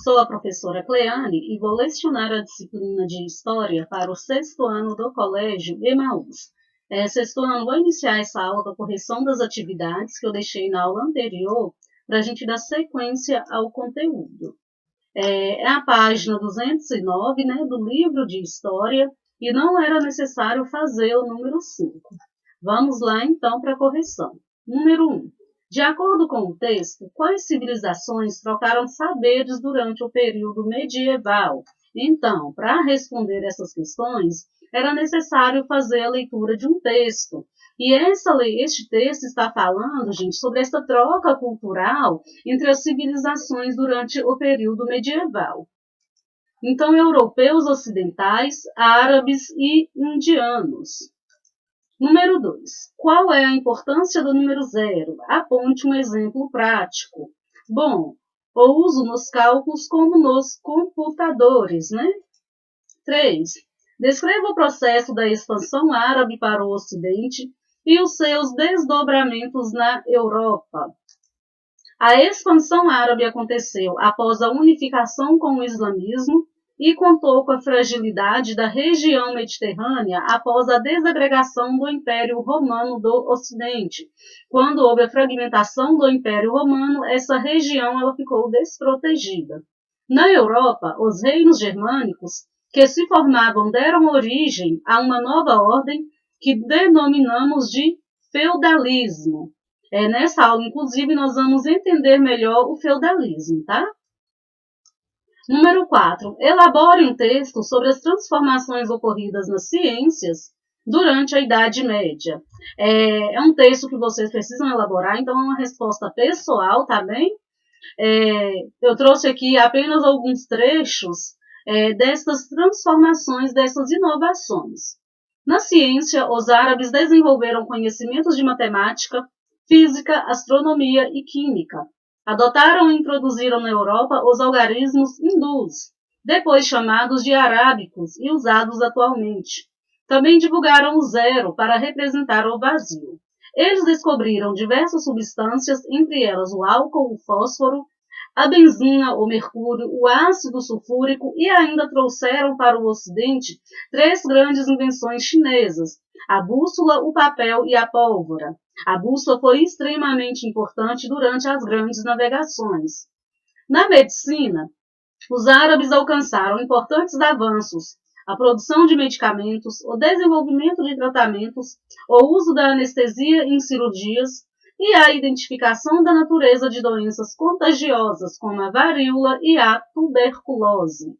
Sou a professora Cleane e vou lecionar a disciplina de História para o sexto ano do Colégio Emaús. Sexto ano, vou iniciar essa aula com a correção das atividades que eu deixei na aula anterior para a gente dar sequência ao conteúdo. É a página 209, né, do livro de História e não era necessário fazer o número 5. Vamos lá então para a correção. Número 1. De acordo com o texto, quais civilizações trocaram saberes durante o período medieval? Então, para responder essas questões, era necessário fazer a leitura de um texto. E este texto está falando, gente, sobre essa troca cultural entre as civilizações durante o período medieval. Então, europeus ocidentais, árabes e indianos. Número 2. Qual é a importância do número 0? Aponte um exemplo prático. Bom, o uso nos cálculos como nos computadores, né? 3. Descreva o processo da expansão árabe para o Ocidente e os seus desdobramentos na Europa. A expansão árabe aconteceu após a unificação com o islamismo e contou com a fragilidade da região mediterrânea após a desagregação do Império Romano do Ocidente. Quando houve a fragmentação do Império Romano, essa região ela ficou desprotegida. Na Europa, os reinos germânicos que se formavam deram origem a uma nova ordem que denominamos de feudalismo. Nessa aula, inclusive, nós vamos entender melhor o feudalismo, tá? Número 4. Elabore um texto sobre as transformações ocorridas nas ciências durante a Idade Média. É um texto que vocês precisam elaborar, então é uma resposta pessoal, tá bem? Eu trouxe aqui apenas alguns trechos dessas transformações, dessas inovações. Na ciência, os árabes desenvolveram conhecimentos de matemática, física, astronomia e química. Adotaram e introduziram na Europa os algarismos hindus, depois chamados de arábicos e usados atualmente. Também divulgaram o zero para representar o vazio. Eles descobriram diversas substâncias, entre elas o álcool, o fósforo, a benzina, o mercúrio, o ácido sulfúrico e ainda trouxeram para o Ocidente 3 grandes invenções chinesas, a bússola, o papel e a pólvora. A bússola foi extremamente importante durante as grandes navegações. Na medicina, os árabes alcançaram importantes avanços, a produção de medicamentos, o desenvolvimento de tratamentos, o uso da anestesia em cirurgias e a identificação da natureza de doenças contagiosas como a varíola e a tuberculose.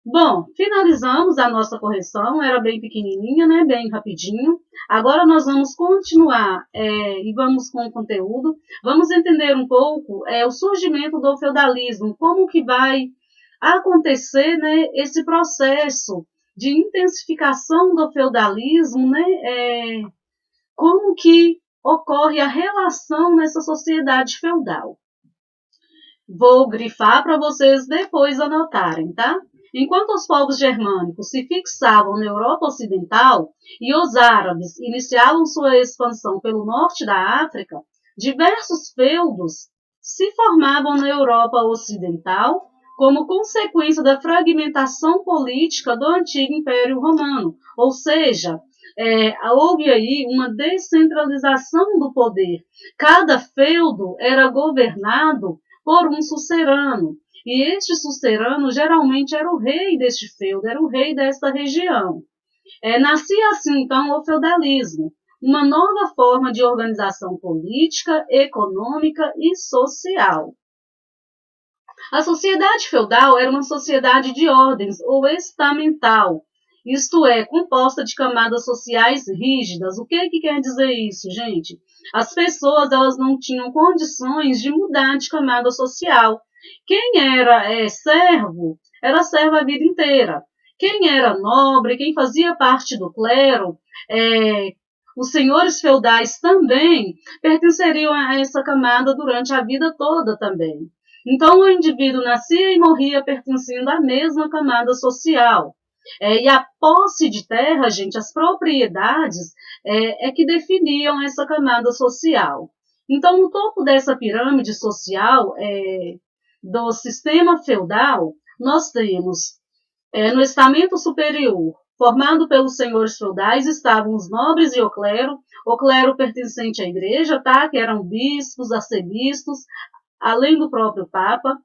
Bom, finalizamos a nossa correção, era bem pequenininha, né? Bem rapidinho. Agora nós vamos continuar e vamos com o conteúdo. Vamos entender um pouco o surgimento do feudalismo, como que vai acontecer, né, esse processo de intensificação do feudalismo, né? Como que ocorre a relação nessa sociedade feudal. Vou grifar para vocês depois anotarem, tá? Enquanto os povos germânicos se fixavam na Europa Ocidental e os árabes iniciavam sua expansão pelo norte da África, diversos feudos se formavam na Europa Ocidental como consequência da fragmentação política do antigo Império Romano, ou seja, houve aí uma descentralização do poder. Cada feudo era governado por um sucerano, e este sucerano geralmente era o rei deste feudo, era o rei desta região. Nascia assim, então, o feudalismo, uma nova forma de organização política, econômica e social. A sociedade feudal era uma sociedade de ordens ou estamental, isto é, composta de camadas sociais rígidas. O que quer dizer isso, gente? As pessoas elas não tinham condições de mudar de camada social. Quem era servo, era servo a vida inteira. Quem era nobre, quem fazia parte do clero, os senhores feudais também pertenceriam a essa camada durante a vida toda também. Então, o indivíduo nascia e morria pertencendo à mesma camada social. E a posse de terra, gente, as propriedades que definiam essa camada social. Então, no topo dessa pirâmide social, do sistema feudal, nós temos no estamento superior, formado pelos senhores feudais, estavam os nobres e o clero pertencente à igreja, tá? Que eram bispos, arcebispos, além do próprio Papa.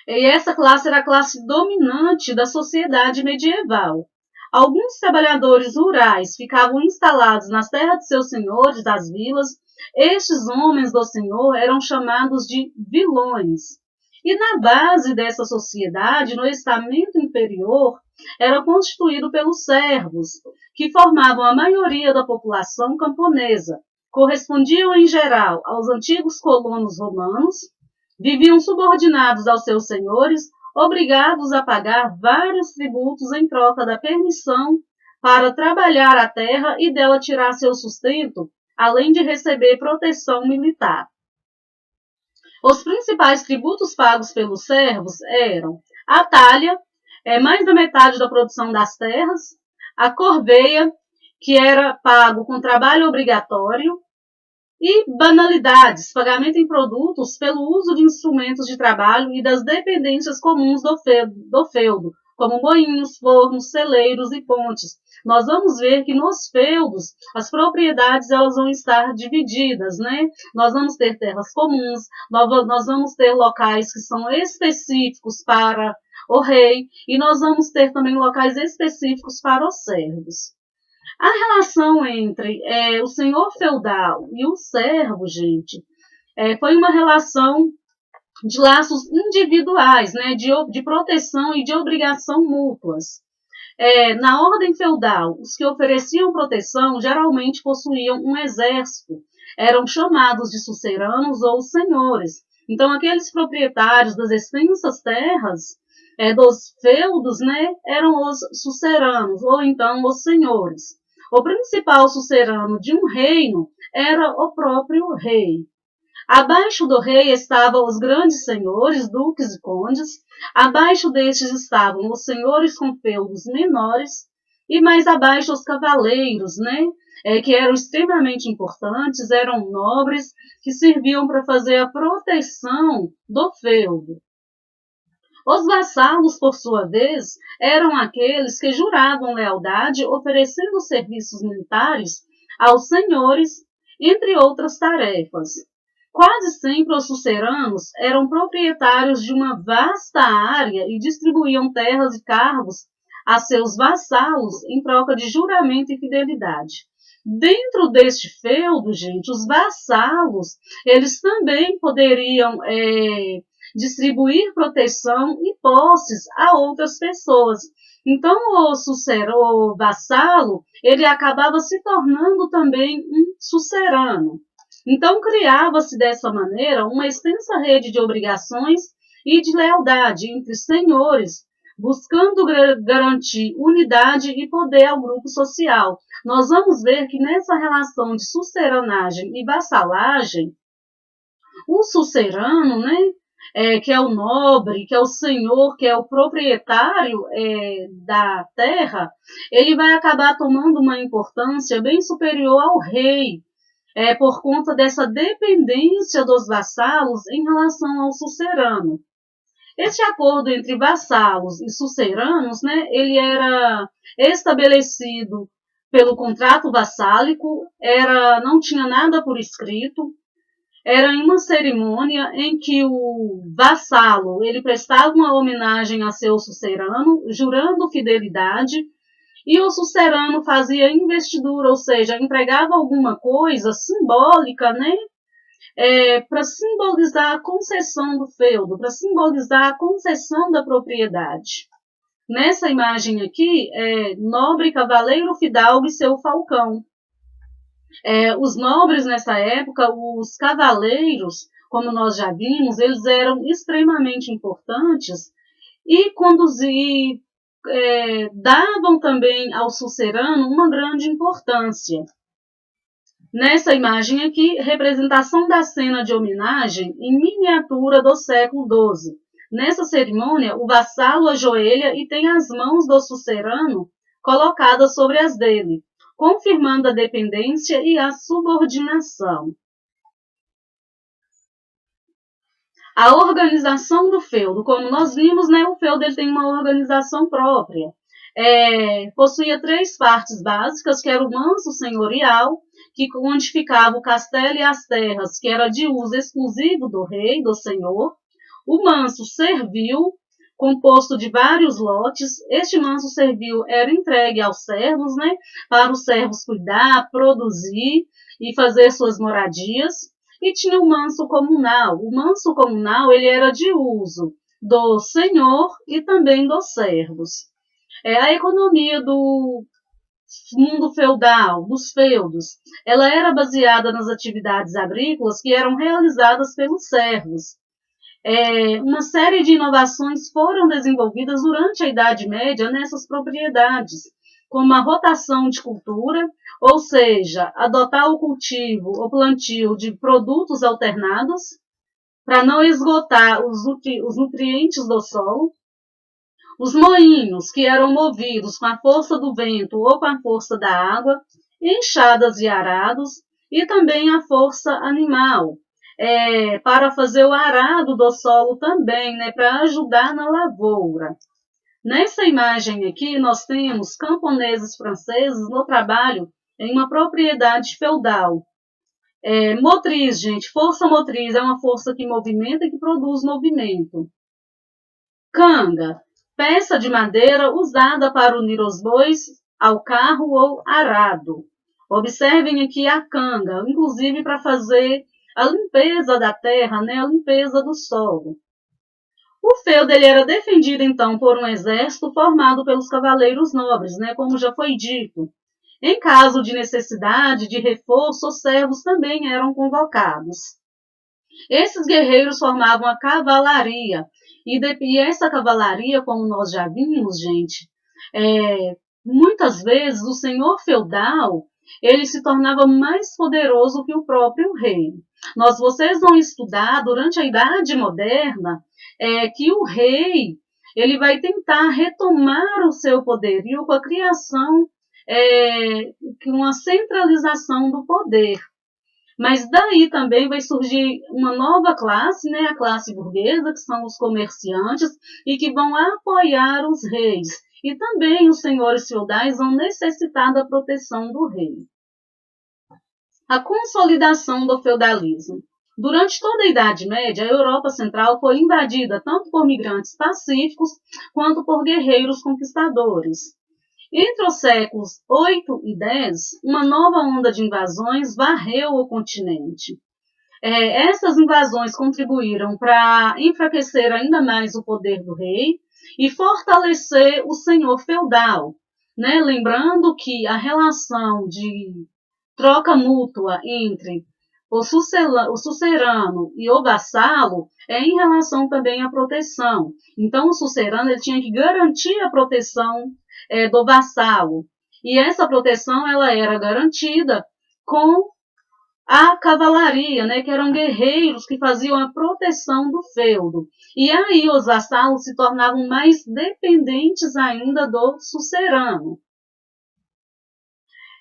E essa classe era a classe dominante da sociedade medieval. Alguns trabalhadores rurais ficavam instalados nas terras de seus senhores, das vilas. Estes homens do senhor eram chamados de vilões. E na base dessa sociedade, no estamento inferior, era constituído pelos servos, que formavam a maioria da população camponesa. Correspondiam, em geral, aos antigos colonos romanos, viviam subordinados aos seus senhores, obrigados a pagar vários tributos em troca da permissão para trabalhar a terra e dela tirar seu sustento, além de receber proteção militar. Os principais tributos pagos pelos servos eram a talha, mais da metade da produção das terras, a corveia, que era pago com trabalho obrigatório, e banalidades, pagamento em produtos pelo uso de instrumentos de trabalho e das dependências comuns do feudo, como moinhos, fornos, celeiros e pontes. Nós vamos ver que nos feudos as propriedades elas vão estar divididas, né? Nós vamos ter terras comuns, nós vamos ter locais que são específicos para o rei e nós vamos ter também locais específicos para os servos. A relação entre o senhor feudal e o servo, gente, foi uma relação de laços individuais, né, de proteção e de obrigação mútuas. Na ordem feudal, os que ofereciam proteção geralmente possuíam um exército, eram chamados de suceranos ou senhores. Então, aqueles proprietários das extensas terras dos feudos, né, eram os suceranos, ou então os senhores. O principal sucerano de um reino era o próprio rei. Abaixo do rei estavam os grandes senhores, duques e condes. Abaixo destes estavam os senhores com feudos menores. E mais abaixo os cavaleiros, né? Que eram extremamente importantes, eram nobres, que serviam para fazer a proteção do feudo. Os vassalos, por sua vez, eram aqueles que juravam lealdade oferecendo serviços militares aos senhores, entre outras tarefas. Quase sempre os suceranos eram proprietários de uma vasta área e distribuíam terras e cargos a seus vassalos em troca de juramento e fidelidade. Dentro deste feudo, gente, os vassalos, eles também poderiam distribuir proteção e posses a outras pessoas. Então, o vassalo, ele acabava se tornando também um sucerano. Então, criava-se dessa maneira uma extensa rede de obrigações e de lealdade entre senhores, buscando garantir unidade e poder ao grupo social. Nós vamos ver que nessa relação de suceranagem e vassalagem, o sucerano, né, que é o nobre, que é o senhor, que é o proprietário da terra, ele vai acabar tomando uma importância bem superior ao rei, por conta dessa dependência dos vassalos em relação ao sucerano. Este acordo entre vassalos e suceranos, né, ele era estabelecido pelo contrato vassálico, não tinha nada por escrito, era em uma cerimônia em que o vassalo ele prestava uma homenagem a seu sucerano, jurando fidelidade, e o sucerano fazia investidura, ou seja, entregava alguma coisa simbólica, né, para simbolizar a concessão do feudo, para simbolizar a concessão da propriedade. Nessa imagem aqui, nobre, cavaleiro, fidalgo e seu falcão. Os nobres nessa época, os cavaleiros, como nós já vimos, eles eram extremamente importantes e davam também ao sucerano uma grande importância. Nessa imagem aqui, representação da cena de homenagem em miniatura do século XII. Nessa cerimônia, o vassalo ajoelha e tem as mãos do sucerano colocadas sobre as dele, confirmando a dependência e a subordinação. A organização do feudo, como nós vimos, né, o feudo ele tem uma organização própria. Possuía 3 partes básicas, que era o manso senhorial, onde ficava o castelo e as terras, que era de uso exclusivo do rei, do senhor. O manso servil, composto de vários lotes. Este manso servil era entregue aos servos, né, para os servos cuidar, produzir e fazer suas moradias. E tinha o manso comunal. O manso comunal ele era de uso do senhor e também dos servos. A economia do mundo feudal, dos feudos, ela era baseada nas atividades agrícolas que eram realizadas pelos servos. Uma série de inovações foram desenvolvidas durante a Idade Média nessas propriedades, como a rotação de cultura, ou seja, adotar o cultivo ou plantio de produtos alternados para não esgotar os nutrientes do solo. Os moinhos, que eram movidos com a força do vento ou com a força da água, enxadas e arados, e também a força animal, para fazer o arado do solo também, né, para ajudar na lavoura. Nessa imagem aqui, nós temos camponeses franceses no trabalho em uma propriedade feudal. Motriz, gente, força motriz é uma força que movimenta e que produz movimento. Canga, peça de madeira usada para unir os bois ao carro ou arado. Observem aqui a canga, inclusive para fazer a limpeza da terra, né, a limpeza do solo. O feudo ele era defendido, então, por um exército formado pelos cavaleiros nobres, né, como já foi dito. Em caso de necessidade de reforço, os servos também eram convocados. Esses guerreiros formavam a cavalaria, e essa cavalaria, como nós já vimos, gente, muitas vezes o senhor feudal ele se tornava mais poderoso que o próprio rei. Vocês vão estudar durante a Idade Moderna que o rei ele vai tentar retomar o seu poderio com a criação, com uma centralização do poder. Mas daí também vai surgir uma nova classe, né, a classe burguesa, que são os comerciantes, e que vão apoiar os reis. E também os senhores feudais vão necessitar da proteção do rei. A consolidação do feudalismo. Durante toda a Idade Média, a Europa Central foi invadida tanto por migrantes pacíficos quanto por guerreiros conquistadores. Entre os séculos 8 e 10, uma nova onda de invasões varreu o continente. Essas invasões contribuíram para enfraquecer ainda mais o poder do rei e fortalecer o senhor feudal, né? Lembrando que a relação de troca mútua entre o sucerano e o vassalo é em relação também à proteção. Então, o sucerano ele tinha que garantir a proteção do vassalo. E essa proteção ela era garantida com a cavalaria, né, que eram guerreiros que faziam a proteção do feudo. E aí os vassalos se tornavam mais dependentes ainda do sucerano.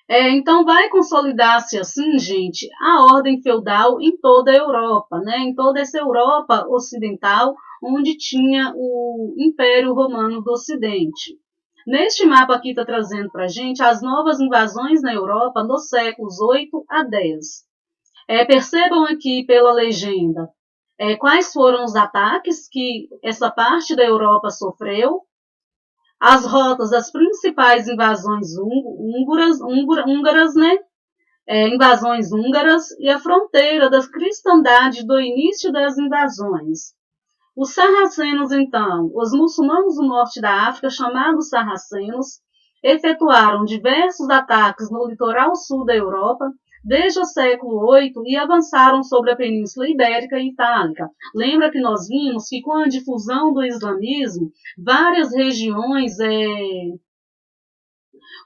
Então vai consolidar-se assim, gente, a ordem feudal em toda a Europa, né, em toda essa Europa ocidental, onde tinha o Império Romano do Ocidente. Neste mapa aqui está trazendo para a gente as novas invasões na Europa nos séculos 8 a 10. Percebam aqui pela legenda quais foram os ataques que essa parte da Europa sofreu, as rotas das principais invasões húngaras, né? Invasões húngaras e a fronteira da cristandade do início das invasões. Os sarracenos, então, os muçulmanos do norte da África, chamados sarracenos, efetuaram diversos ataques no litoral sul da Europa desde o século VIII e avançaram sobre a Península Ibérica e Itálica. Lembra que nós vimos que com a difusão do islamismo, várias regiões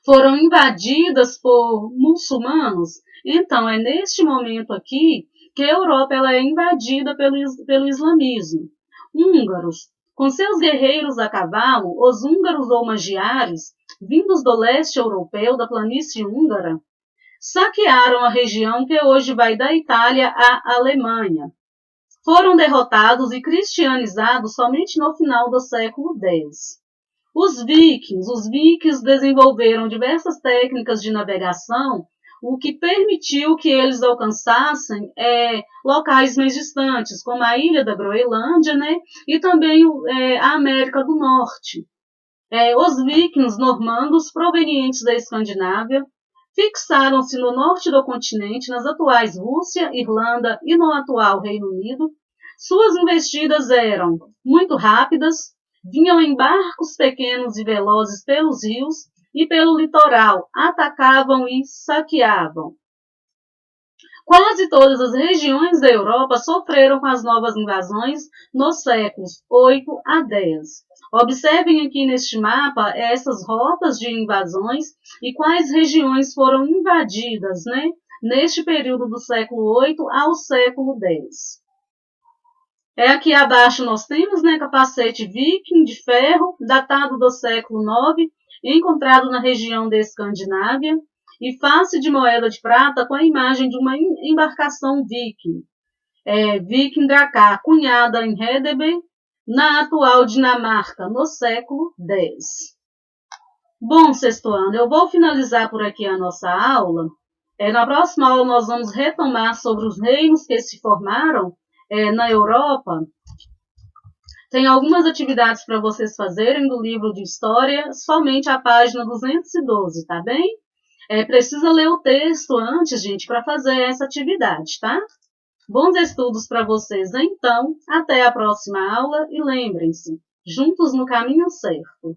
foram invadidas por muçulmanos? Então, é neste momento aqui que a Europa ela é invadida pelo islamismo. Húngaros, com seus guerreiros a cavalo, os húngaros ou magiares, vindos do leste europeu, da planície húngara, saquearam a região que hoje vai da Itália à Alemanha. foram derrotados e cristianizados somente no final do século X. Os vikings desenvolveram diversas técnicas de navegação, o que permitiu que eles alcançassem locais mais distantes, como a ilha da Groenlândia, né, e também a América do Norte. Os vikings normandos provenientes da Escandinávia fixaram-se no norte do continente, nas atuais Rússia, Irlanda e no atual Reino Unido. Suas investidas eram muito rápidas, vinham em barcos pequenos e velozes pelos rios e pelo litoral, atacavam e saqueavam. Quase todas as regiões da Europa sofreram com as novas invasões nos séculos 8 a 10. Observem aqui neste mapa essas rotas de invasões e quais regiões foram invadidas, né, neste período do século 8 ao século 10. Aqui abaixo nós temos, né, capacete viking de ferro, datado do século 9, encontrado na região da Escandinávia, e face de moeda de prata com a imagem de uma embarcação viking, Viking Drakkar, cunhada em Hedeby, na atual Dinamarca, no século X. Bom, sexto ano, eu vou finalizar por aqui a nossa aula. Na próxima aula nós vamos retomar sobre os reinos que se formaram na Europa. Tem algumas atividades para vocês fazerem do livro de História, somente a página 212, tá bem? Precisa ler o texto antes, gente, para fazer essa atividade, tá? Bons estudos para vocês, então. Até a próxima aula e lembrem-se, juntos no caminho certo.